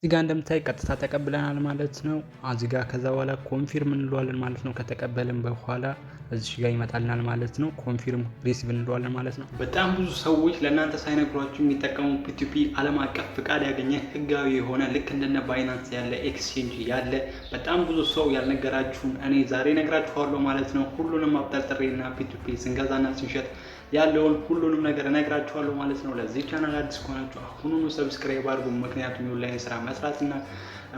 እዚህ ጋር እንደምታይ ቀጥታ ተቀብለናል ማለት ነው። እዚህ ጋር ከዛ በኋላ ኮንፊርም እንለዋለን ማለት ነው። ከተቀበልን በኋላ እዚህ ጋር ይመጣልናል ማለት ነው። ኮንፊርም ሪሲቭ እንለዋለን ማለት ነው። በጣም ብዙ ሰዎች ለእናንተ ሳይነግሯችሁ የሚጠቀሙ ፒቱፒ ዓለም አቀፍ ፍቃድ ያገኘ ህጋዊ የሆነ ልክ እንደነ ባይናንስ ያለ ኤክስቼንጅ ያለ በጣም ብዙ ሰው ያልነገራችሁን እኔ ዛሬ ነግራችኋለሁ ማለት ነው። ሁሉንም አብጠርጥሬና ፒቱፒ ስንገዛና ስንሸጥ ያለውን ሁሉንም ነገር እነግራችኋለሁ ማለት ነው። ለዚህ ቻናል አዲስ ከሆናችሁ አሁኑኑ ሰብስክራይብ አድርጉ። ምክንያቱም የኦንላይን ስራ መስራትና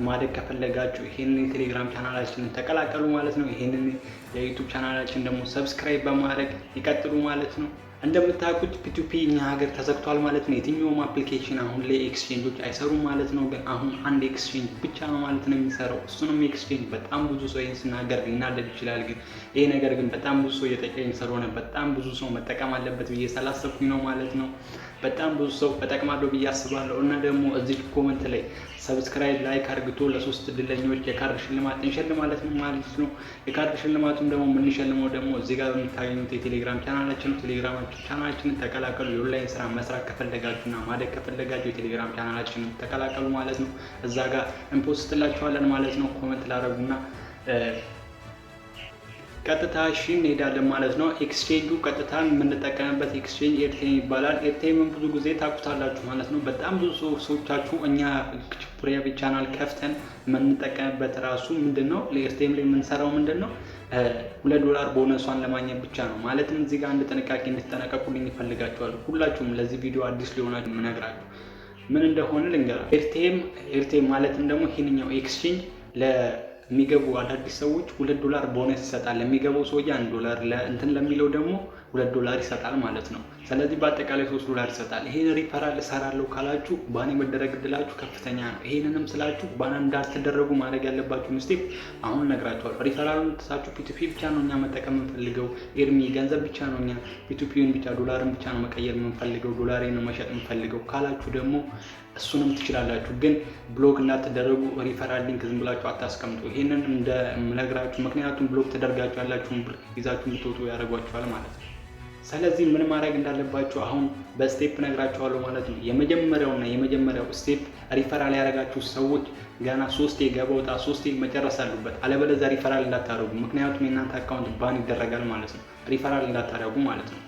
ማደግ ከፈለጋችሁ ይሄንን የቴሌግራም ቻናላችንን ተቀላቀሉ ማለት ነው። ይሄንን የዩቲዩብ ቻናላችን ደግሞ ሰብስክራይብ በማድረግ ይቀጥሉ ማለት ነው። እንደምታውቁት ፒቱፒ እኛ ሀገር ተዘግቷል ማለት ነው። የትኛውም አፕሊኬሽን አሁን ላይ ኤክስቼንጆች አይሰሩም ማለት ነው። ግን አሁን አንድ ኤክስቼንጅ ብቻ ነው ማለት ነው የሚሰራው። እሱንም ኤክስቼንጅ በጣም ብዙ ሰው ይህን ስናገር ሊናደድ ይችላል። ግን ይሄ ነገር ግን በጣም ብዙ ሰው እየጠቀኝ ስለሆነ በጣም ብዙ ሰው መጠቀም አለበት ብዬ ስላሰብኩኝ ነው ማለት ነው። በጣም ብዙ ሰው እጠቅማለሁ ብዬ አስባለሁ። እና ደግሞ እዚህ ኮመንት ላይ ሰብስክራይብ ላይክ አርግቶ ለሶስት እድለኞች የካርድ ሽልማት እንሸልማለን ማለት ነው። የካርድ ሽልማቱም ደግሞ የምንሸልመው ደግሞ እዚህ ጋር የምታገኙት የቴሌግራም ቻናላችን ነው። ቴሌግራም ቻናላችንን ተቀላቀሉ። የኦንላይን ስራ መስራት ከፈለጋችሁና ማደግ ከፈለጋችሁ የቴሌግራም ቻናላችንን ተቀላቀሉ ማለት ነው። እዛ ጋር እንፖስትላችኋለን ማለት ነው። ኮመንት ላደረጉና ቀጥታ እሺ እንሄዳለን ማለት ነው። ኤክስቼንጁ ቀጥታ የምንጠቀምበት ኤክስቼንጅ ኤርቴም ይባላል። ኤርቴምን ብዙ ጊዜ ታውቁታላችሁ ማለት ነው። በጣም ብዙ ሰዎቻችሁ እኛ ፕራይቬት ቻናል ከፍተን የምንጠቀምበት ራሱ ምንድነው ለኤርቴም ላይ የምንሰራው ምንድነው $2 ቦነሷን ለማግኘት ብቻ ነው። ማለትም እዚህ ጋር አንድ ጥንቃቄ እንድትጠነቀቁልኝ ይፈልጋችኋል። ሁላችሁም ለዚህ ቪዲዮ አዲስ ሊሆናችሁ የምነግራችሁ ምን እንደሆነ ልንገራ። ኤርቴም ማለትም ደግሞ ይሄንኛው ኤክስቼንጅ ለሚገቡ አዳዲስ ሰዎች $2 ቦነስ ይሰጣል። ለሚገባው ሰውዬ $1 ለእንትን ለሚለው ደግሞ $2 ይሰጣል ማለት ነው። ስለዚህ በአጠቃላይ $3 ይሰጣል። ይሄን ሪፈራል እሰራለሁ ካላችሁ ባን የመደረግ እድላችሁ ከፍተኛ ነው። ይሄንንም ስላችሁ ባን እንዳትደረጉ ማድረግ ያለባችሁ ስቴፕ አሁን እነግራችኋለሁ። ሪፈራሉን ትሳችሁ ፒቱፒ ብቻ ነው እኛ መጠቀም የምንፈልገው፣ ኤርሚ ገንዘብ ብቻ ነው እኛ ፒቱፒውን ብቻ ዶላርን ብቻ ነው መቀየር የምንፈልገው፣ ዶላሬን ነው መሸጥ የምንፈልገው ካላችሁ ደግሞ እሱንም ትችላላችሁ። ግን ብሎክ እንዳትደረጉ ሪፈራል ሊንክ ዝም ብላችሁ አታስቀምጡ። ይሄንን እንደምነግራችሁ ምክንያቱም ብሎክ ተደርጋችሁ ያላችሁን ብር ይዛችሁ እንድትወጡ ያደርጓችኋል ማለት ነው። ስለዚህ ምን ማድረግ እንዳለባችሁ አሁን በስቴፕ ነግራችኋለሁ ማለት ነው። የመጀመሪያው ስቴፕ ሪፈራል ያደረጋችሁ ሰዎች ገና 3 ገባ ወጣ 3 መጨረስ አሉበት። አለበለዚያ ሪፈራል እንዳታደርጉ፣ ምክንያቱም የእናንተ አካውንት ባን ይደረጋል ማለት ነው። ሪፈራል እንዳታደርጉ ማለት ነው።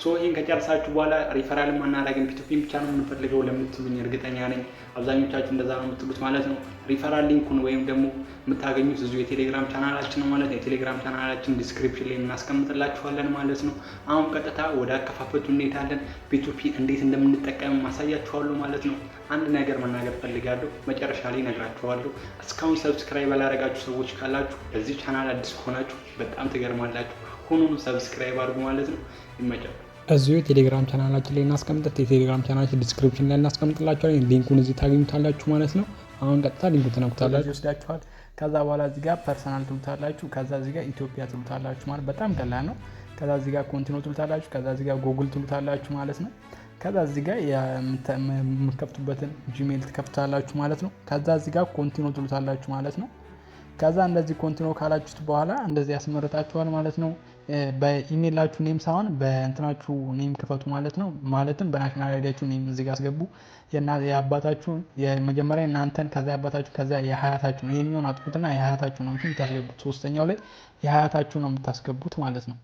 ይህን ከጨርሳችሁ በኋላ ሪፈራል ማናረግን ፒቱፒ ብቻ ነው የምንፈልገው ለምትሉኝ እርግጠኛ ነኝ አብዛኞቻችሁ እንደዛ ነው የምትሉት ማለት ነው። ሪፈራል ሊንኩን ወይም ደግሞ የምታገኙት እዚሁ የቴሌግራም ቻናላችን ነው ማለት ነው። የቴሌግራም ቻናላችን ዲስክሪፕሽን ላይ እናስቀምጥላችኋለን ማለት ነው። አሁን ቀጥታ ወደ አከፋፈቱ እንሄዳለን። ፒቱፒ እንዴት እንደምንጠቀም ማሳያችኋለሁ ማለት ነው። አንድ ነገር መናገር ፈልጋለሁ፣ መጨረሻ ላይ እነግራችኋለሁ። እስካሁን ሰብስክራይብ ያላረጋችሁ ሰዎች ካላችሁ በዚህ ቻናል አዲስ ከሆናችሁ በጣም ትገርማላችሁ። ሁኑኑ ሰብስክራይብ አድርጉ ማለት ነው። ይመቻል። እዚሁ የቴሌግራም ቻናላችን ላይ እናስቀምጠት። የቴሌግራም ቻናላችን ዲስክሪፕሽን ላይ እናስቀምጥላችኋለን። ሊንኩን እዚህ ታገኙታላችሁ ማለት ነው። አሁን ቀጥታ ሊንኩን ትነኩታላችሁ፣ ይወስዳችኋል። ከዛ በኋላ እዚህ ጋር ፐርሰናል ትሉታላችሁ። ከዛ እዚህ ጋር ኢትዮጵያ ትሉታላችሁ ማለት በጣም ቀላል ነው። ከዛ እዚህ ጋር ኮንቲኖ ትሉታላችሁ። ከዛ እዚህ ጋር ጉግል ትሉታላችሁ ማለት ነው። ከዛ እዚህ ጋር የምትከፍቱበትን ጂሜል ትከፍታላችሁ ማለት ነው። ከዛ እዚህ ጋር ኮንቲኖ ትሉታላችሁ ማለት ነው። ከዛ እንደዚህ ኮንቲኖ ካላችሁት በኋላ እንደዚህ ያስመርጣችኋል ማለት ነው። በኢሜይላችሁ ኔም ሳይሆን በእንትናችሁ ኔም ክፈቱ ማለት ነው። ማለትም በናሽናል አይዲያችሁ ኔም እዚህ ጋር አስገቡ። የአባታችሁን የመጀመሪያ እናንተን፣ ከዛ የአባታችሁ፣ ከዛ የሀያታችሁን። ይሄኛውን አጥፉትና የሀያታችሁ ነው የምታስገቡት። ሶስተኛው ላይ የሀያታችሁ ነው የምታስገቡት ማለት ነው።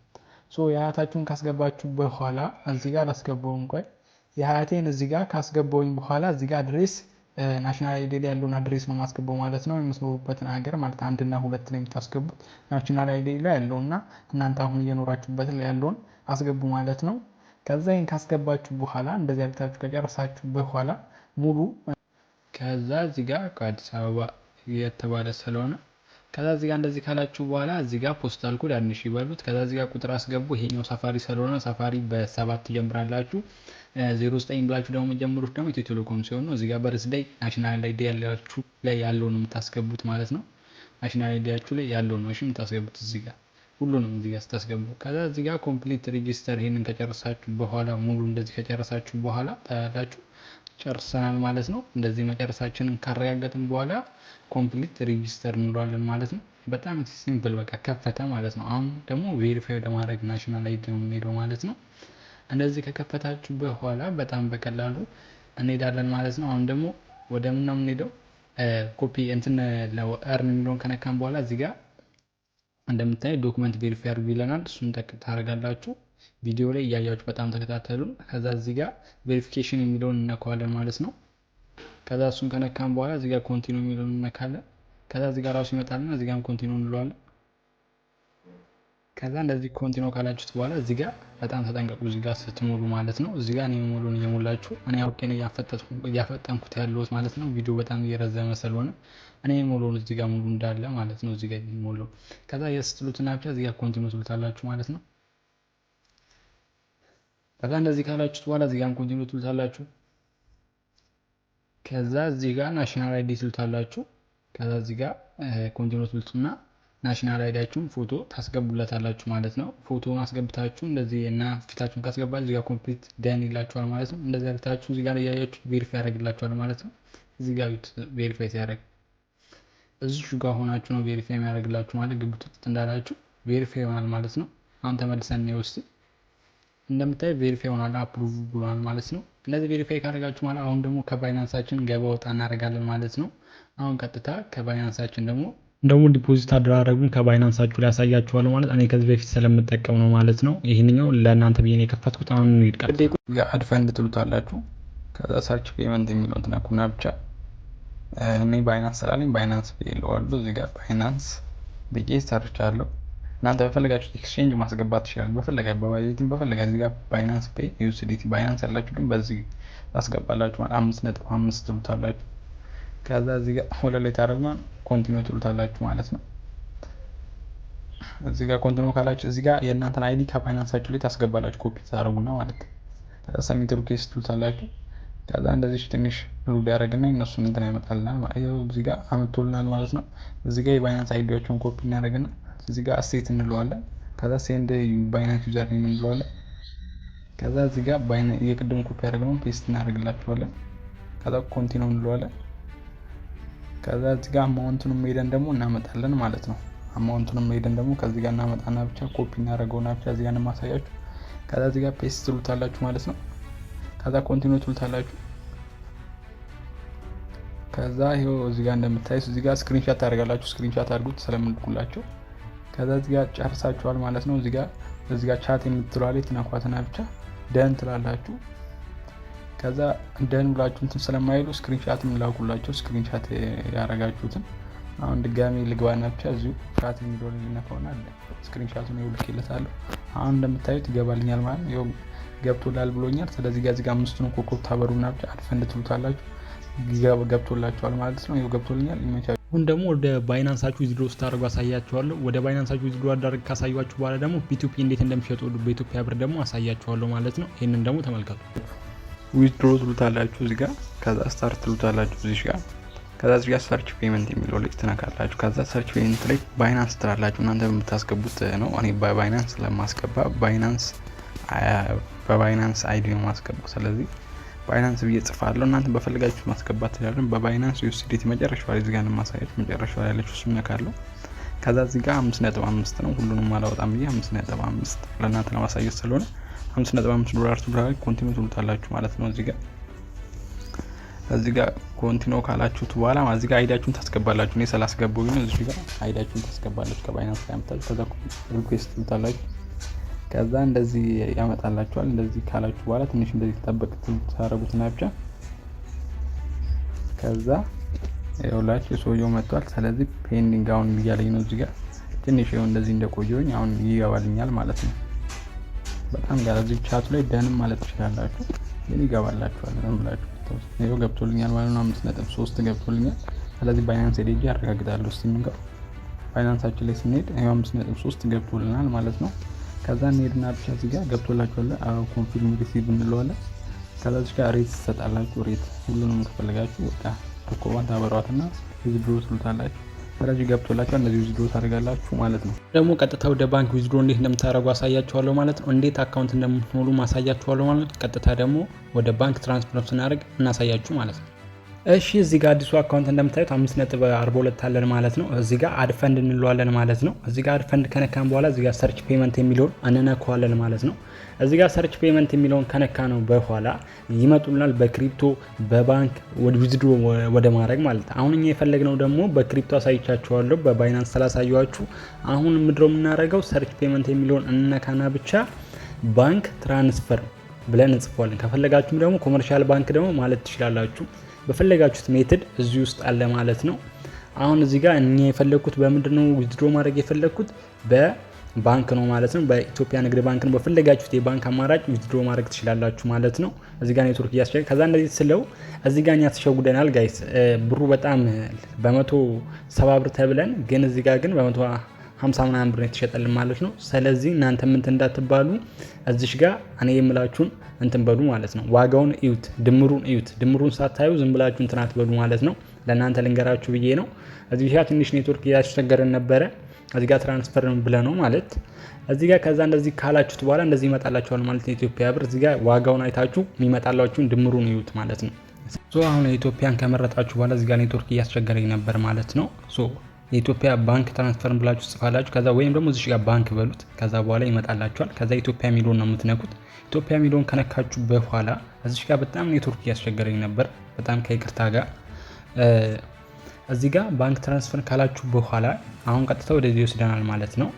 የሀያታችሁን ካስገባችሁ በኋላ እዚህ ጋር አላስገባውም። ቆይ የሀያቴን እዚህ ጋር ካስገባውኝ በኋላ እዚህ ጋር አድሬስ ናሽናል አይዲ ላይ ያለውን አድሬስ ነው ማስገባው ማለት ነው። የምትኖሩበትን ሀገር ማለት 1 እና 2 ላይ የምታስገቡት ናሽናል አይዲ ላይ ያለውና እናንተ አሁን እየኖራችሁበት ላይ ያለውን አስገቡ ማለት ነው። ከዛ ይሄን ካስገባችሁ በኋላ እንደዚህ አድርጋችሁ ከጨረሳችሁ በኋላ ሙሉ ከዛ እዚህ ጋር ከአዲስ አበባ የተባለ ስለሆነ ከዛ እዚህ ጋር እንደዚህ ካላችሁ በኋላ እዚህ ጋር ፖስታል ኮድ አንሺ ይበሉት። ከዛ እዚህ ጋር ቁጥር አስገቡ። ይሄኛው ሳፋሪ ስለሆነ ሳፋሪ በ7 ትጀምራላችሁ። 09 ብላችሁ ደግሞ ጀምሩት ደግሞ ኢትዮ ቴሌኮም ሲሆን ነው። እዚህ ጋር በርዝዴይ ናሽናል አይዲ ያላችሁ ላይ ያለው ነው የምታስገቡት ማለት ነው። ናሽናል አይዲያችሁ ላይ ያለው ነው እሺ የምታስገቡት እዚህ ጋር ሁሉንም እዚህ ጋር ስታስገቡ። ከዛ እዚህ ጋር ኮምፕሊት ሬጂስተር ይሄንን ከጨረሳችሁ በኋላ ሙሉ እንደዚህ ከጨረሳችሁ በኋላ ታያላችሁ ጨርሰናል ማለት ነው። እንደዚህ መጨረሳችንን ካረጋገጥን በኋላ ኮምፕሊት ሬጂስተር እንለዋለን ማለት ነው። በጣም ሲምፕል በቃ ከፈተ ማለት ነው። አሁን ደግሞ ቬሪፋይ ለማድረግ ናሽናል አይዲ ነው የምንሄደው ማለት ነው። እንደዚህ ከከፈታችሁ በኋላ በጣም በቀላሉ እንሄዳለን ማለት ነው። አሁን ደግሞ ወደ ምን ነው የምንሄደው? ኮፒ እንትን ለእርን የሚለውን ከነካም በኋላ እዚህ ጋር እንደምታይ ዶክመንት ቬሪፋይ አድርጉ ይለናል። እሱን ታደርጋላችሁ። ቪዲዮ ላይ እያያችሁ በጣም ተከታተሉ። ከዛ እዚህ ጋር ቬሪፊኬሽን የሚለውን እነካዋለን ማለት ነው። ከዛ እሱን ከነካም በኋላ እዚህ ጋር ኮንቲኒው የሚለውን እነካለን። ከዛ እዚህ ጋር ራሱ ይመጣልና እዚህ ጋርም ኮንቲኒው እንለዋለን። ከዛ እንደዚህ ኮንቲኒው ካላችሁት በኋላ እዚህ ጋር በጣም ተጠንቀቁ፣ እዚህ ጋር ስትሞሉ ማለት ነው። እዚህ ጋር እኔ ሙሉን እየሞላችሁ እኔ አውቄ ነው እያፈጠንኩት ያለሁት ማለት ነው። ቪዲዮ በጣም እየረዘመ ስለሆነ እኔ ሙሉን እዚህ ጋር ሙሉ እንዳለ ማለት ነው እዚህ ጋር ሙሉ። ከዛ የስትሉትና ብቻ እዚህ ጋር ኮንቲኒው ትሉታላችሁ ማለት ነው። ከዛ እንደዚህ ካላችሁት በኋላ እዚህ ጋር ኮንቲኒው ትሉታላችሁ። ከዛ እዚህ ጋር ናሽናል አይዲ ትሉታላችሁ። ከዛ እዚህ ጋር ኮንቲኒው ትሉትና ናሽናል አይዲያችሁን ፎቶ ታስገቡለታላችሁ ማለት ነው። ፎቶውን አስገብታችሁ እንደዚህ እና ፊታችሁን ካስገባል እዚህ ጋር ኮምፕሊት ደን ይላችኋል ማለት ነው። እንደዚህ አድርጋችሁ እዚህ ጋር እያያችሁ ቬሪፋይ ያደርግላችኋል ማለት ነው። እዚህ ጋር ቬሪፋይ ሲያደርግ እዚህ ጋር ሆናችሁ ነው ቬሪፋይ የሚያደርግላችሁ ማለት ግብት እንዳላችሁ ቬሪፋይ ይሆናል ማለት ነው። አሁን ተመልሰን ነው ውስጥ እንደምታይ ቬሪፋይ ሆናል አፕሩቭ ብሏል ማለት ነው። እንደዚህ ቬሪፋይ ካደረጋችሁ ማለት አሁን ደግሞ ከባይናንሳችን ገባ ወጣ እናደርጋለን ማለት ነው። አሁን ቀጥታ ከባይናንሳችን ደግሞ ዲፖዚት አደራረጉን ከባይናንሳችሁ ላይ ያሳያችኋለሁ ማለት እኔ ከዚህ በፊት ስለምጠቀም ነው ማለት ነው። ይሄንኛው ለእናንተ ብዬ ነው የከፈትኩት። አሁን ይድቃል አድ ፈንድ ትሉታላችሁ። ከዛ ሰርች ፔመንት የሚለውን ትነኩና ብቻ እኔ ባይናንስ ስላለኝ ባይናንስ ብዬ እለዋለሁ። እዚህ ጋር ባይናንስ ብዬ ሰርች አለው። እናንተ በፈለጋችሁ ኤክስቼንጅ ማስገባት ትችላላችሁ። በፈለጋችሁ በባይቲም በፈለጋችሁ እዚህ ጋር ባይናንስ ፔይ ዩኤስዲቲ ባይናንስ ያላችሁ ግን በዚህ ታስገባላችሁ ማለት 5.5 ትሉታላችሁ። ከዛ እዚህ ጋር ወደ ላይ ታደርጉና ኮንቲኒው ትሉታላችሁ ማለት ነው። እዚህ ጋር ኮንቲኒው ካላችሁ እዚህ ጋር የእናንተን አይዲ ከባይናንሳችሁ ላይ ታስገባላችሁ ኮፒ ታደርጉና ማለት ነው። ከዛ ሰሚት ሪኩዌስት ትሉታላችሁ። ከዛ እንደዚህ ትንሽ ሩድ ያደርግና እነሱን እንትን ያመጣልናል ማለት ነው። እዚህ ጋር አመጥቶልናል ማለት ነው። እዚህ ጋር የባይናንስ አይዲያቸውን ኮፒ እናደርግና እዚህ ጋር አሴት እንለዋለን። ከዛ ሴንድ ባይናንስ ዩዘር ኔም እንለዋለን። ከዛ እዚህ ጋር የቅድም ኮፒ ያደርግነውን ፔስት እናደርግላችኋለን። ከዛ ኮንቲኒው እንለዋለን። ከዛ እዚህ ጋር አማውንቱንም ሄደን ደግሞ እናመጣለን ማለት ነው። አማውንቱንም ሄደን ደግሞ ከዚህ ጋር እናመጣና ብቻ ኮፒ እናደርገውና ብቻ እዚህ ጋር እንማሳያችሁ። ከዛ እዚህ ጋር ፔስት ትሉታላችሁ ማለት ነው። ከዛ ኮንቲኒው ትሉታላችሁ። ከዛ ይሄው እዚህ ጋር እንደምታዩት እዚህ ጋር ስክሪንሻት ታደርጋላችሁ። ስክሪንሻት አድርጉት ስለምልኩላችሁ። ከዛ እዚህ ጋር ጨርሳችኋል ማለት ነው። እዚህ ጋር ቻት የምትሏለ ትነኳትና ብቻ ደን ትላላችሁ። ከዛ ደን ብላችሁ እንትን ስለማይሉ ስክሪንሻት ምላኩላችሁ። ስክሪንሻት ያረጋችሁትን አሁን ድጋሚ ልግባና ብቻ እዚሁ ቻት የሚለው ልነካውና ስክሪንሻቱን ይልክለታለሁ። አሁን እንደምታዩት ይገባልኛል ማለት ነው። ይኸው ገብቶላል ብሎኛል። ስለዚህ ጋር አምስቱን ኮከብ ታበሩና ብቻ አድፈንድ ትሉታላችሁ። ገብቶላችኋል ማለት ነው። ይኸው ገብቶልኛል። ይመቻችሁ። አሁን ደግሞ ወደ ባይናንሳችሁ ዊዝድሮ ስታደርጉ አሳያችኋለሁ። ወደ ባይናንሳችሁ ዊዝድሮ አደረግ ካሳያችሁ በኋላ ደግሞ ቢቱፒ እንዴት እንደሚሸጡ በኢትዮጵያ ብር ደግሞ አሳያችኋለሁ ማለት ነው። ይሄንን ደግሞ ተመልከቱ። ዊዝድሮ ትሉታላችሁ እዚህ ጋር። ከዛ ስታርት ትሉታላችሁ እዚህ ጋር። ከዛ እዚህ ጋር ሰርች ፔመንት የሚለው ላይ ትነካላችሁ። ከዛ ሰርች ፔመንት ላይ ባይናንስ ትላላችሁ። እናንተ በምታስገቡት ነው። እኔ በባይናንስ ስለማስገባ በባይናንስ አይዲ ነው ማስገባው። ስለዚህ ባይናንስ ብዬ ጽፋለሁ። እናንተ በፈልጋችሁ ማስገባት ትችላላችሁ። በባይናንስ ዩኤስዲቲ መጨረሻው ላይ እዚህ ጋር ማሳያችሁ መጨረሻው ላይ ያለችው እሱን ነካለሁ። ከዛ እዚህ ጋር 5.5 ነው። ሁሉንም አላወጣም ብዬ 5.5 ለእናንተ ለማሳየት ስለሆነ $5.5 ትሉታላችሁ። ኮንቲኒው ትሉታላችሁ ማለት ነው። እዚህ ጋር ኮንቲኒው ካላችሁት በኋላ እዚህ ጋር አይዲያችሁን ታስገባላችሁ። እኔ ስላስገባው ግን እዚህ ጋር አይዲያችሁን ታስገባላችሁ ከባይናንስ ላይ አምጣችሁ። ከዛ ሪኩዌስት ትሉታላችሁ። ከዛ እንደዚህ ያመጣላችኋል። እንደዚህ ካላችሁ በኋላ ትንሽ እንደዚህ ተጠበቅ ታረጉትና ብቻ ከዛ ይኸውላችሁ የሰውየው መጥቷል። ስለዚህ ፔንዲንግ አሁን እያለኝ ነው። እዚህ ጋር ትንሽ ይኸው እንደዚህ እንደቆየሁኝ አሁን ይገባልኛል ማለት ነው። በጣም ጋር እዚህ ቻቱ ላይ ደንም ማለት ትችላላችሁ፣ ግን ይገባላችኋል ዝም ብላችሁ ይኸው ገብቶልኛል ማለት ነው። 5.3 ገብቶልኛል። ስለዚህ ባይናንስ ሄጄ አረጋግጣለሁ። እስቲ ምን ጋር ባይናንሳችን ላይ ስንሄድ ይኸው 5.3 ገብቶልናል ማለት ነው። ከዛ እንሄድና ብቻ እዚህ ጋር ገብቶላችኋል። ኮንፊርም ሪሲቭ እንለዋለን። ከዛ እዚህ ጋር ሬት ትሰጣላችሁ። ሬት ሁሉንም ከፈለጋችሁ በቃ ኮኮባን ታበሯትና ዊዝድሮ ትሉታላችሁ። ስለዚህ ገብቶላችኋል። እንደዚህ ዊዝድሮ ታደርጋላችሁ ማለት ነው። ደግሞ ቀጥታ ወደ ባንክ ዊዝድሮ እንዴት እንደምታደርጉ አሳያችኋለሁ ማለት ነው። እንዴት አካውንት እንደምትሞሉ ማሳያችኋለሁ ማለት ነው። ቀጥታ ደግሞ ወደ ባንክ ትራንስፈር ስናደርግ እናሳያችሁ ማለት ነው። እሺ እዚህ ጋር አዲሱ አካውንት እንደምታዩት 5.42 አለን ማለት ነው። እዚህ ጋር አድ ፈንድ እንለዋለን ማለት ነው። እዚህ ጋር አድ ፈንድ ከነካን በኋላ እዚህ ጋር ሰርች ፔመንት የሚለውን አንነካዋለን ማለት ነው። እዚህ ጋር ሰርች ፔመንት የሚለውን ከነካ ነው በኋላ ይመጡልናል በክሪፕቶ በባንክ ዊዝድሮ ወደ ማድረግ ማለት። አሁን እኛ የፈለግነው ደግሞ በክሪፕቶ አሳይቻችኋለሁ፣ በባይናንስ ስላሳየኋችሁ አሁን ምድረው የምናደርገው ሰርች ፔመንት የሚለውን እንነካና ብቻ ባንክ ትራንስፈር ብለን እንጽፏለን። ከፈለጋችሁም ደግሞ ኮመርሻል ባንክ ደግሞ ማለት ትችላላችሁ። በፈለጋችሁት ሜትድ እዚህ ውስጥ አለ ማለት ነው። አሁን እዚህ ጋር እኛ የፈለግኩት በምንድነው ዊዝድሮ ማድረግ የፈለግኩት በባንክ ነው ማለት ነው። በኢትዮጵያ ንግድ ባንክ ነው። በፈለጋችሁት የባንክ አማራጭ ዊዝድሮ ማድረግ ትችላላችሁ ማለት ነው። እዚህ ጋር ኔትወርክ እያስቸገረ ከዛ እንደዚህ ስለው እዚህ ጋር እኛ ተሸጉደናል ጋይስ። ብሩ በጣም በ170 ብር ተብለን ግን እዚህ ጋር ግን በ150 ምናምን ብር የተሸጠልን ማለት ነው። ስለዚህ እናንተ ምን እንዳትባሉ እዚሽ ጋር እኔ የምላችሁን እንትን በሉ ማለት ነው። ዋጋውን እዩት፣ ድምሩን ሳታዩ ዝም ብላችሁ እንትን አትበሉ ማለት ነው። ለእናንተ ልንገራችሁ ብዬ ነው። እዚህ ጋር ትንሽ ኔትወርክ እያስቸገረን ነበረ። እዚህ ጋር ትራንስፈር ብለህ ነው ማለት እዚህ ጋር ከዛ እንደዚህ ካላችሁት በኋላ እንደዚህ ይመጣላችኋል ማለት ነው። የኢትዮጵያ ብር እዚህ ጋር ዋጋውን አይታችሁ የሚመጣላችሁን ድምሩን እዩት ማለት ነው። አሁን የኢትዮጵያን ከመረጣችሁ በኋላ እዚህ ጋር ኔትወርክ እያስቸገረኝ ነበር ማለት ነው። የኢትዮጵያ ባንክ ትራንስፈር ብላችሁ ጽፋላችሁ። ከዛ ወይም ደግሞ እዚህ ጋር ባንክ በሉት። ከዛ በኋላ ይመጣላችኋል። ከዛ ኢትዮጵያ ሚሊዮን ነው የምትነኩት። ኢትዮጵያ ሚሊዮን ከነካችሁ በኋላ እዚህ ጋር በጣም ኔትወርክ እያስቸገረኝ ነበር፣ በጣም ከይቅርታ ጋር። እዚህ ጋር ባንክ ትራንስፈር ካላችሁ በኋላ አሁን ቀጥታ ወደዚህ ይወስደናል ማለት ነው።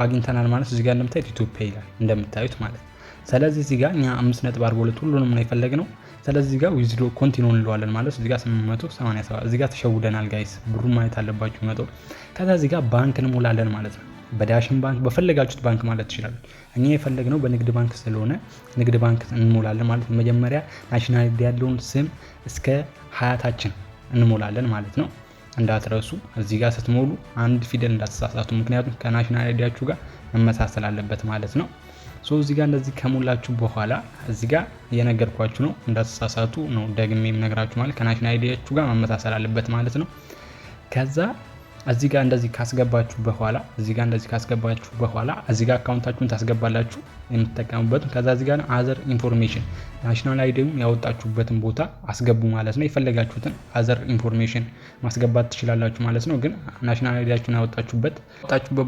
አግኝተናል ማለት እዚህ ጋር እንደምታዩት ኢትዮጵያ ይላል እንደምታዩት ማለት። ስለዚህ እዚህ ጋር እኛ 5.42 ሁሉንም ነው የፈለግነው። ስለዚህ እዚህ ጋር ዊዝድሮ ኮንቲኒው እንለዋለን ማለት እዚህ ጋር 887 እዚህ ጋር ተሸውደናል ጋይስ። ብሩ ማየት አለባችሁ መጠው። ከዛ እዚህ ጋር ባንክ እንሞላለን ማለት ነው። በዳሽን ባንክ በፈለጋችሁት ባንክ ማለት ትችላላችሁ። እኛ የፈለግነው በንግድ ባንክ ስለሆነ ንግድ ባንክ እንሞላለን ማለት ነው። መጀመሪያ ናሽናሊቲ ያለውን ስም እስከ ሀያታችን እንሞላለን ማለት ነው። እንዳትረሱ እዚህ ጋር ስትሞሉ አንድ ፊደል እንዳትሳሳቱ፣ ምክንያቱም ከናሽናሊቲያችሁ ጋር መመሳሰል አለበት ማለት ነው። እዚህ ጋር እንደዚህ ከሞላችሁ በኋላ እዚህ ጋር እየነገርኳችሁ ነው እንዳትሳሳቱ ነው ደግሜ የምነግራችሁ ማለት ከናሽናሊቲያችሁ ጋር መመሳሰል አለበት ማለት ነው። ከዛ እዚህ ጋር እንደዚህ ካስገባችሁ በኋላ እዚህ ጋር አካውንታችሁን ታስገባላችሁ የምትጠቀሙበትን። ከዛ እዚህ ጋር አዘር ኢንፎርሜሽን ናሽናል አይዲም ያወጣችሁበትን ቦታ አስገቡ ማለት ነው። የፈለጋችሁትን አዘር ኢንፎርሜሽን ማስገባት ትችላላችሁ ማለት ነው። ግን ናሽናል አይዲያችሁን ያወጣችሁበት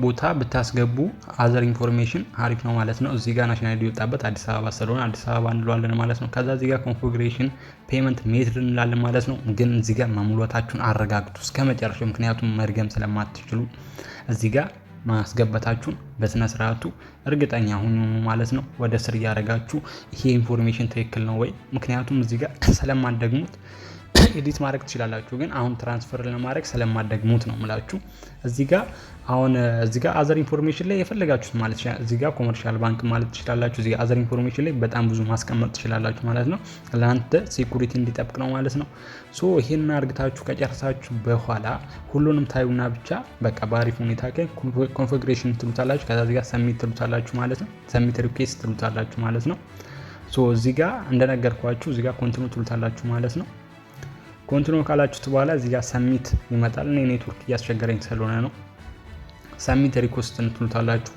ቦታ ብታስገቡ አዘር ኢንፎርሜሽን አሪፍ ነው ማለት ነው። እዚህ ጋር ናሽናል አይዲ የወጣበት አዲስ አበባ ስለሆነ አዲስ አበባ እንለዋለን ማለት ነው። ከዛ እዚህ ጋር ኮንፊግሬሽን ፔመንት ሜትድ እንላለን ማለት ነው። ግን እዚህ ጋር ማሙላታችሁን አረጋግጡ እስከ መጨረሻው፣ ምክንያቱም መድገም ስለማትችሉ እዚህ ጋር ማስገባታችሁን በስነ ስርዓቱ እርግጠኛ ሁኑ ማለት ነው። ወደ ስር እያደረጋችሁ ይሄ ኢንፎርሜሽን ትክክል ነው ወይ፣ ምክንያቱም እዚህ ጋር ስለማትደግሙት ኤዲት ማድረግ ትችላላችሁ። ግን አሁን ትራንስፈር ለማድረግ ስለማትደግሙት ነው የምላችሁ። እዚህ ጋር አዘር ኢንፎርሜሽን ላይ የፈለጋችሁት ማለት ይችላል። እዚህ ጋር ኮመርሻል ባንክ ማለት ትችላላችሁ። እዚህ ጋር አዘር ኢንፎርሜሽን ላይ በጣም ብዙ ማስቀመጥ ትችላላችሁ ማለት ነው። ለአንተ ሴኩሪቲ እንዲጠብቅ ነው ማለት ነው። ይሄን አርግታችሁ ከጨረሳችሁ በኋላ ሁሉንም ታዩና ብቻ በቃ በአሪፍ ሁኔታ ኮንፊግሬሽን ትሉታላችሁ። ከዛ እዚህ ጋር ሰሚት ትሉታላችሁ ማለት ነው። ሰሚት ሪኩዌስት ትሉታላችሁ ማለት ነው። እዚህ ጋር እንደነገርኳችሁ እዚህ ጋር ኮንቲኒው ትሉታላችሁ ማለት ነው። ኮንቲኒው ካላችሁት በኋላ እዚህ ጋር ሰሚት ይመጣል። እኔ ኔትወርክ እያስቸገረኝ ስለሆነ ነው። ሰሚት ሪኩዌስት ትሉታላችሁ።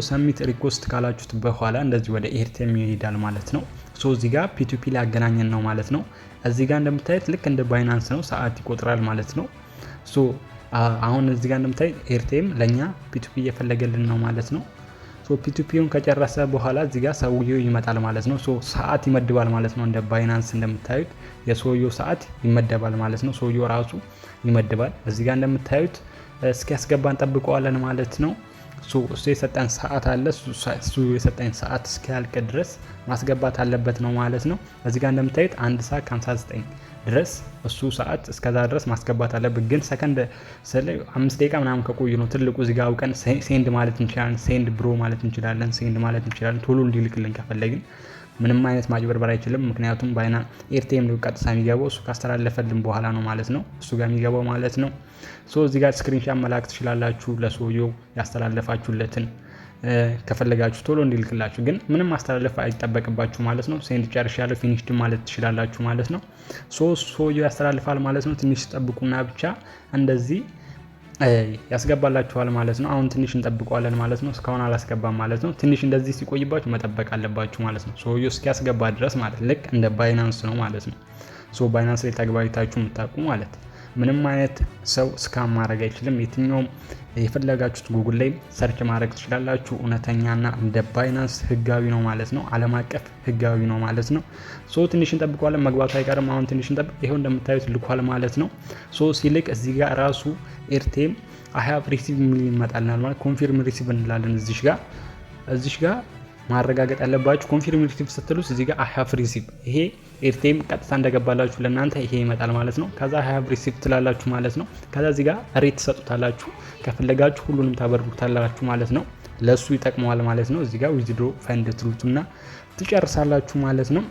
ሰሚት ሪኩዌስት ካላችሁት በኋላ እንደዚህ ወደ ኤርቴም ይሄዳል ማለት ነው። እዚህ ጋር ፒቱፒ ላይ ያገናኘን ነው ማለት ነው። እዚህ ጋር እንደምታዩት ልክ እንደ ባይናንስ ነው፣ ሰዓት ይቆጥራል ማለት ነው። አሁን እዚህ ጋር እንደምታዩት ኤርቴም ለኛ ፒቱፒ እየፈለገልን ነው ማለት ነው። ፒቱፒውን ከጨረሰ በኋላ እዚህ ጋር ሰውየው ይመጣል ማለት ነው። ሰዓት ይመድባል ማለት ነው። እንደ ባይናንስ እንደምታዩት የሰውየው ሰዓት ይመደባል ማለት ነው። ሰውየው ራሱ ይመድባል። እዚህ ጋር እንደምታዩት እስኪያስገባን ጠብቀዋለን ማለት ነው። እሱ የሰጠን ሰዓት አለ። እሱ የሰጠን ሰዓት እስኪያልቅ ድረስ ማስገባት አለበት ነው ማለት ነው። እዚህ ጋር እንደምታዩት 1 ሰዓት ከ59 ድረስ እሱ ሰዓት እስከዛ ድረስ ማስገባት አለበት። ግን ሰከንድ 5 ደቂቃ ምናምን ከቆዩ ነው ትልቁ። እዚህ ጋር አውቀን ሴንድ ማለት እንችላለን። ሴንድ ብሮ ማለት እንችላለን። ቶሎ እንዲልክልን ከፈለግን ምንም አይነት ማጭበርበር አይችልም። ምክንያቱም ኤርቴም ነው ቀጥታ የሚገባው እሱ ካስተላለፈልን በኋላ ነው ማለት ነው እሱ ጋር የሚገባው ማለት ነው። እዚህ ጋር ስክሪንሻት መላክ ትችላላችሁ ለሰውየው ያስተላለፋችሁለትን ከፈለጋችሁ ቶሎ እንዲልክላችሁ። ግን ምንም ማስተላለፍ አይጠበቅባችሁ ማለት ነው። ሴንድ ጨርሻለሁ ፊኒሽድ ማለት ትችላላችሁ ማለት ነው። ሰውየው ያስተላልፋል ማለት ነው። ትንሽ ጠብቁና ብቻ እንደዚህ ያስገባላችኋል ማለት ነው። አሁን ትንሽ እንጠብቀዋለን ማለት ነው። እስካሁን አላስገባም ማለት ነው። ትንሽ እንደዚህ ሲቆይባችሁ መጠበቅ አለባችሁ ማለት ነው። ሰውየው እስኪያስገባ ድረስ ማለት ልክ እንደ ባይናንስ ነው ማለት ነው። ባይናንስ ላይ ተግባቢታችሁ የምታውቁ ማለት ምንም አይነት ሰው ስካም ማድረግ አይችልም። የትኛውም የፈለጋችሁት ጉግል ላይ ሰርች ማድረግ ትችላላችሁ። እውነተኛና እንደ ባይናንስ ህጋዊ ነው ማለት ነው። ዓለም አቀፍ ህጋዊ ነው ማለት ነው። ትንሽ እንጠብቀዋለን፣ መግባቱ አይቀርም። አሁን ትንሽ እንጠብቅ። ይሄው እንደምታዩት ልኳል ማለት ነው። ሲልክ እዚህ ጋር ራሱ ኤርቴም አይ ሃቭ ሪሲቭ የሚል ይመጣልናል ማለት ኮንፊርም ሪሲቭ እንላለን። እዚሽ ጋር ማረጋገጥ ያለባችሁ ኮንፊርም ሪሲቭ ስትሉት እዚህ ጋር አይ ሃቭ ሪሲቭ ይሄ ኤርቴም ቀጥታ እንደገባላችሁ ለእናንተ ይሄ ይመጣል ማለት ነው። ከዛ አይ ሃቭ ሪሲቭ ትላላችሁ ማለት ነው። ከዛ እዚህ ጋር ሬት ትሰጡታላችሁ። ከፈለጋችሁ ሁሉንም ታበርጉታላችሁ ማለት ነው። ለሱ ይጠቅመዋል ማለት ነው። እዚህ ጋር ዊዝድሮ ፈንድ ትሉትና ትጨርሳላችሁ ማለት ነው።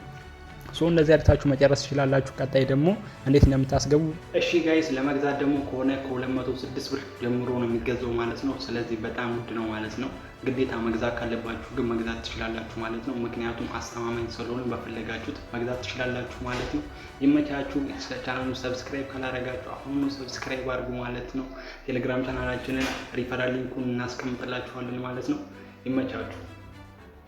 እንደዚህ አድርጋችሁ መጨረስ ትችላላችሁ። ቀጣይ ደግሞ እንዴት እንደምታስገቡ እሺ ጋይስ፣ ለመግዛት ደግሞ ከሆነ ከ206 ብር ጀምሮ ነው የሚገዛው ማለት ነው። ስለዚህ በጣም ውድ ነው ማለት ነው። ግዴታ መግዛት ካለባችሁ ግን መግዛት ትችላላችሁ ማለት ነው። ምክንያቱም አስተማማኝ ስለሆነ በፈለጋችሁት መግዛት ትችላላችሁ ማለት ነው። ይመቻችሁ። ቻናሉን ሰብስክራይብ ካላረጋችሁ አሁኑ ሰብስክራይብ አድርጉ ማለት ነው። ቴሌግራም ቻናላችንን ሪፈራል ሊንኩን እናስቀምጥላችኋለን ማለት ነው። ይመቻችሁ።